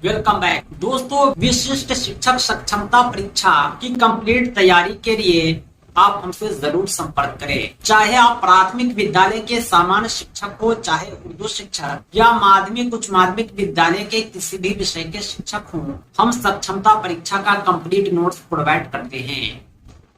Welcome back दोस्तों। विशिष्ट शिक्षक सक्षमता परीक्षा की कंप्लीट तैयारी के लिए आप हमसे जरूर संपर्क करें। चाहे आप प्राथमिक विद्यालय के सामान्य शिक्षक हो, चाहे उर्दू शिक्षक या माध्यमिक उच्च माध्यमिक विद्यालय के किसी भी विषय के शिक्षक हों, हम सक्षमता परीक्षा का कंप्लीट नोट्स प्रोवाइड करते हैं।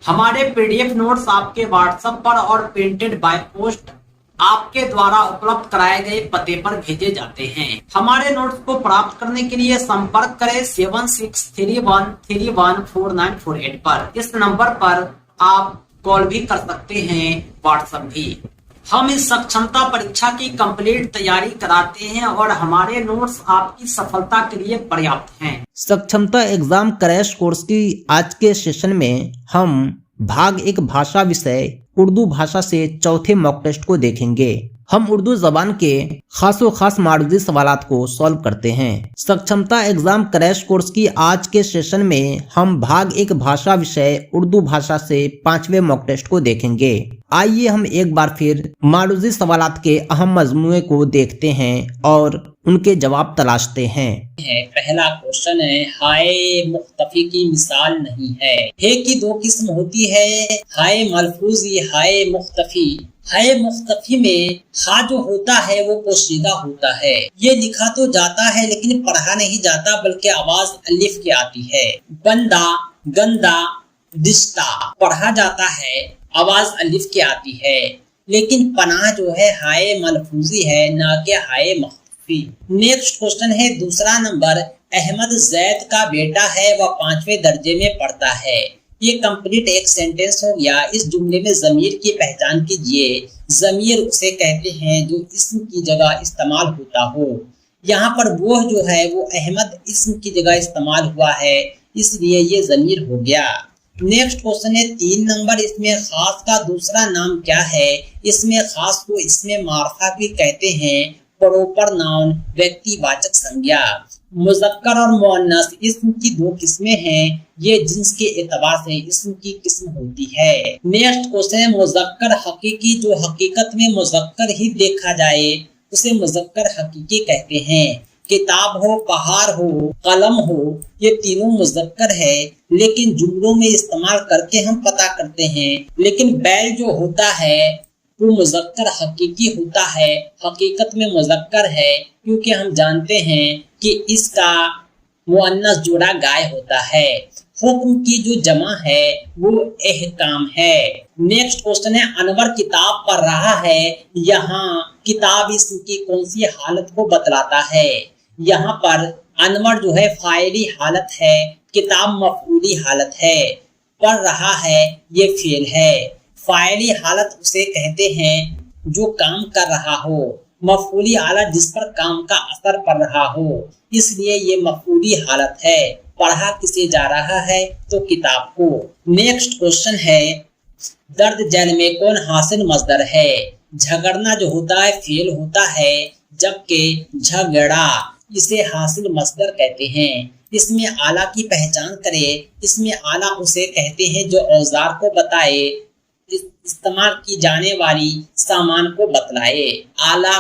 हमारे पीडीएफ नोट्स आपके व्हाट्सएप पर और प्रिंटेड बाय पोस्ट आपके द्वारा उपलब्ध कराए गए पते पर भेजे जाते हैं। हमारे नोट्स को प्राप्त करने के लिए संपर्क करें 7631314948 पर। इस नंबर पर आप कॉल भी कर सकते हैं, व्हाट्सएप भी। हम इस सक्षमता परीक्षा की कंप्लीट तैयारी कराते हैं और हमारे नोट्स आपकी सफलता के लिए पर्याप्त हैं। सक्षमता एग्जाम क्रैश कोर्स की आज के सेशन में हम भाग 1 भाषा विषय उर्दू भाषा से चौथे मॉक टेस्ट को देखेंगे। हम उर्दू जबान के खास मारूदी सवालात को सॉल्व करते हैं। सक्षमता एग्जाम क्रैश कोर्स की आज के सेशन में हम भाग 1 भाषा विषय उर्दू भाषा से 5वें मॉक टेस्ट को देखेंगे। आइए हम एक बार फिर मारूदी सवालात के अहम मजमूए को देखते हैं और उनके जवाब तलाशते हैं। पहला क्वेश्चन है, हाय मुख्तफी की मिसाल नहीं है। हे की दो किस्म होती है, हाय मलफूजी, हाय मुख्तफी। हाय मुख्तफी में हा जो होता है वो पोशीदा होता है। ये लिखा तो जाता है लेकिन पढ़ा नहीं जाता, बल्कि आवाज अलिफ की आती है। बंदा, गंदा, दिस्ता पढ़ा जाता है, आवाज अलिफ की आती है। लेकिन पनाह जो है हाय मलफूजी है, ना कि हाय मुख्तफी। नेक्स्ट क्वेश्चन है दूसरा नंबर, अहमद जैद का बेटा है, वह 5वें दर्जे में पढ़ता है। ये कंप्लीट एक सेंटेंस हो गया। इस जुमले में जमीर की पहचान कीजिए। जमीर उसे कहते हैं जो इस्म की जगह इस्तेमाल होता हो। यहाँ पर वो जो है वो अहमद इस्म की जगह इस्तेमाल हुआ है, इसलिए ये जमीर हो गया। नेक्स्ट क्वेश्चन है 3 नंबर, इसमें खास का दूसरा नाम क्या है। इसमें खास को इसमें मार्फा भी कहते हैं, प्रॉपर नाउन व्यक्तिवाचक संज्ञा। मुज़क्कर और मुअन्नस इस्म की 2 किस्में हैं, ये जिन्स के एतबार से इस्म की किस्म होती है। नेक्स्ट क्वेश्चन है मुज़क्कर हकीकी, जो हकीकत में मुज़क्कर ही देखा जाए उसे मुज़क्कर हकीकी कहते हैं। किताब हो, पहाड़ हो, कलम हो, ये तीनों मुज़क्कर है, लेकिन जुमलों में इस्तेमाल करके हम पता करते हैं। लेकिन बैल जो होता है वो मुज़क्कर हकीकी होता है, हकीकत में मुज़क्कर है, क्योंकि हम जानते हैं कि इसका मुअन्नस जोड़ा गाय होता है। हुक्म की जो जमा है वो एहकाम है। नेक्स्ट क्वेश्चन है, अनवर किताब पढ़ रहा है, यहाँ किताब इसम की कौन सी हालत को बतलाता है। यहाँ पर अनवर जो है फाइली हालत है, किताब मफऊली हालत है, पढ़ रहा है ये फेल है। फाइली हालत उसे कहते हैं जो काम कर रहा हो, मफऊली हालत जिस पर काम का असर पड़ रहा हो, इसलिए ये मफऊली हालत है। पढ़ा किसे जा रहा है, तो किताब को। नेक्स्ट क्वेश्चन है, दर्द जैल में कौन हासिल मजदर है। झगड़ना जो होता है फेल होता है, जबकि झगड़ा इसे हासिल मजदर कहते हैं। इसमें आला की पहचान करें। इसमें आला उसे कहते हैं जो औजार को बताए, इस्तेमाल की जाने वाली सामान को बतलाए, आला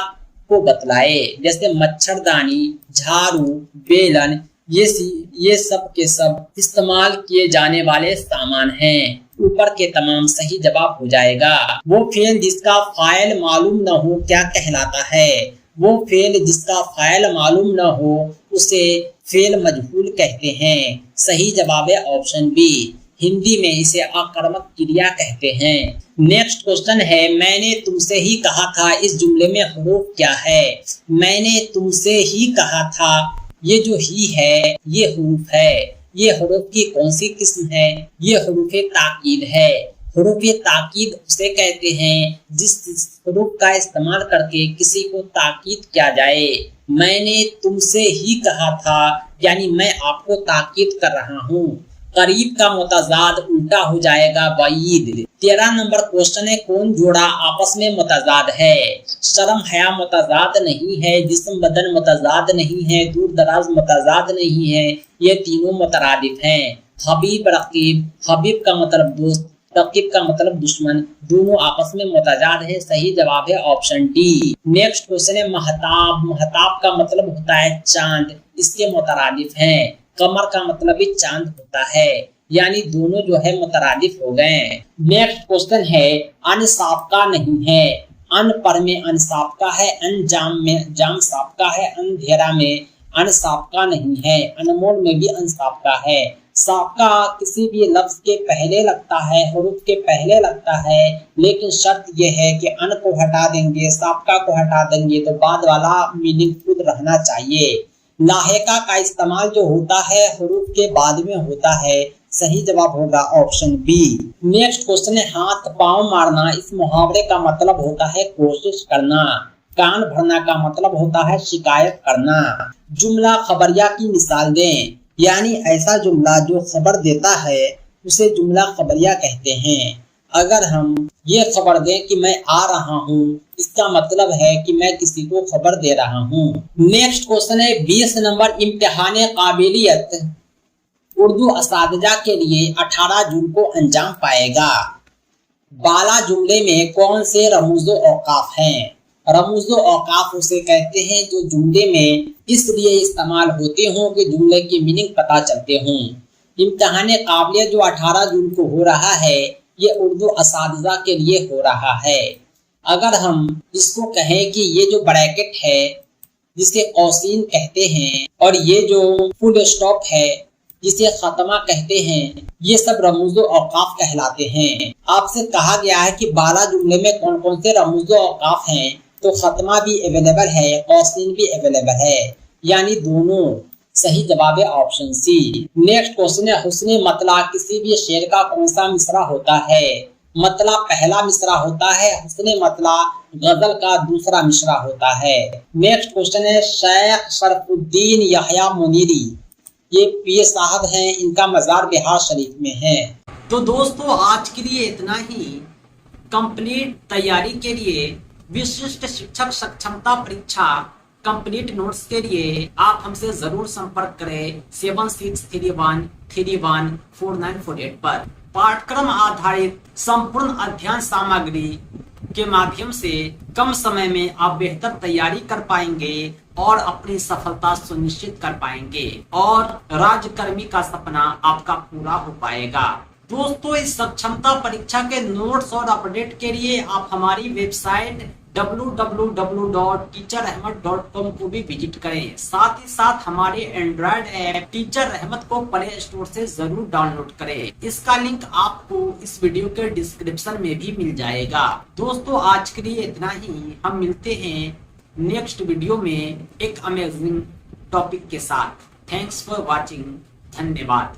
को बतलाए। जैसे मच्छरदानी, झाड़ू, बेलन, ये सब के सब इस्तेमाल किए जाने वाले सामान हैं। ऊपर के तमाम सही जवाब हो जाएगा। वो फेल जिसका फाइल मालूम न हो क्या कहलाता है। वो फेल जिसका फाइल मालूम न हो उसे फेल मजहूल कहते हैं। सही जवाब है ऑप्शन बी। हिंदी में इसे आक्रामक क्रिया कहते हैं। नेक्स्ट क्वेश्चन है, मैंने तुमसे ही कहा था, इस जुमले में हुरूफ क्या है। मैंने तुमसे ही कहा था, ये जो ही है ये हुरूफ है। ये हुरूफ की कौन सी किस्म है, ये हुरूफ ताकीद है। हुरूफ ताकीद उसे कहते हैं जिस हुरूफ का इस्तेमाल करके किसी को ताकीद किया जाए। मैंने तुमसे ही कहा था यानी मैं आपको ताकीद कर रहा हूँ। करीब का मुतजाद उल्टा हो जाएगा बईद। 13 नंबर क्वेश्चन है, कौन जोड़ा आपस में मुतजाद है। शर्म हया मुतजाद नहीं है, जिस्म बदन मुतजाद नहीं है, दूर दराज मुतजाद नहीं है, ये तीनों मुतरादिफ हैं। हबीब रकीब, हबीब का मतलब दोस्त, तकीब का मतलब दुश्मन, दोनों आपस में मुतजाद है। सही जवाब है ऑप्शन डी। नेक्स्ट क्वेश्चन है महताब। महताब का मतलब होता है चांद, इसके मुतरादिफ हैं। कमर का मतलब भी चांद होता है, यानी दोनों जो है मुतरादिफ हो गए। नेक्स्ट क्वेश्चन है अन साबका नहीं है। अन पर में अन साबका है, अन जाम में जाम साबका है, अंधेरा में अन साबका नहीं है, अनमोल में भी अन साबका है। साबका किसी भी लफ्ज के पहले लगता है, हुरूफ के पहले लगता है, लेकिन शर्त यह है कि अन को हटा देंगे, साबका को हटा देंगे तो बाद वाला मीनिंगफुल रहना चाहिए। लाहेका का इस्तेमाल जो होता है हुरूफ के बाद में होता है। सही जवाब होगा ऑप्शन बी। नेक्स्ट क्वेश्चन है हाथ पांव मारना। इस मुहावरे का मतलब होता है कोशिश करना। कान भरना का मतलब होता है शिकायत करना। जुमला खबरिया की मिसाल दें, यानी ऐसा जुमला जो खबर देता है उसे जुमला खबरिया कहते हैं। अगर हम ये खबर दें कि मैं आ रहा हूँ, इसका मतलब है कि मैं किसी को खबर दे रहा हूँ। नेक्स्ट क्वेश्चन है 20 नंबर इम्तिहान काबिलियत उर्दू असातिज़ा के लिए 18 जून को अंजाम पाएगा। बाला जुमले में कौन से रमूज़ो औकाफ हैं? रमूज़ो औकाफ उसे कहते हैं जो जुमले में इसलिए इस्तेमाल होते हों कि जुमले की मीनिंग पता चलते हों। इम्तिहान काबिलियत जो 18 जून को हो रहा है ये उर्दू असातिज़ा के लिए हो रहा है। अगर हम इसको कहें कि ये जो ब्रैकेट है जिसे कौसीन कहते हैं और ये जो फुल स्टॉप है जिसे खत्मा कहते हैं, ये सब रमूज़ो औकाफ कहलाते हैं। आपसे कहा गया है कि बाला जुमले में कौन कौन से रमूज़ो औकाफ हैं, तो खत्मा भी अवेलेबल है, कौसीन भी अवेलेबल है, यानी दोनों। सही जवाब है ऑप्शन सी। नेक्स्ट क्वेश्चन है हुस्ने मतला किसी भी शेर का कौन सा मिसरा होता है? मतला पहला मिसरा होता है, हुस्ने मतला गजल का दूसरा मिसरा होता है। नेक्स्ट क्वेश्चन है शेख शरफुद्दीन यहया मुनीरी, ये पीर साहब हैं, इनका मजार बिहार शरीफ में है। तो दोस्तों आज के लिए इतना ही। कंप्लीट तैयारी के लिए विशिष्ट शिक्षक सक्षमता परीक्षा कंप्लीट नोट्स के लिए आप हमसे जरूर संपर्क करें 7631314948 पर। पाठ्यक्रम आधारित संपूर्ण अध्ययन सामग्री के माध्यम से कम समय में आप बेहतर तैयारी कर पाएंगे और अपनी सफलता सुनिश्चित कर पाएंगे और राजकर्मी का सपना आपका पूरा हो पाएगा। दोस्तों इस सक्षमता परीक्षा के नोट्स और अपडेट के लिए आप हमारी वेबसाइट www.teacherahmed.com को भी विजिट करें। साथ ही साथ हमारे एंड्रॉयड ऐप टीचर रहमत को प्ले स्टोर से जरूर डाउनलोड करें। इसका लिंक आपको इस वीडियो के डिस्क्रिप्शन में भी मिल जाएगा। दोस्तों आज के लिए इतना ही। हम मिलते हैं नेक्स्ट वीडियो में एक अमेजिंग टॉपिक के साथ। Thanks for watching. धन्यवाद।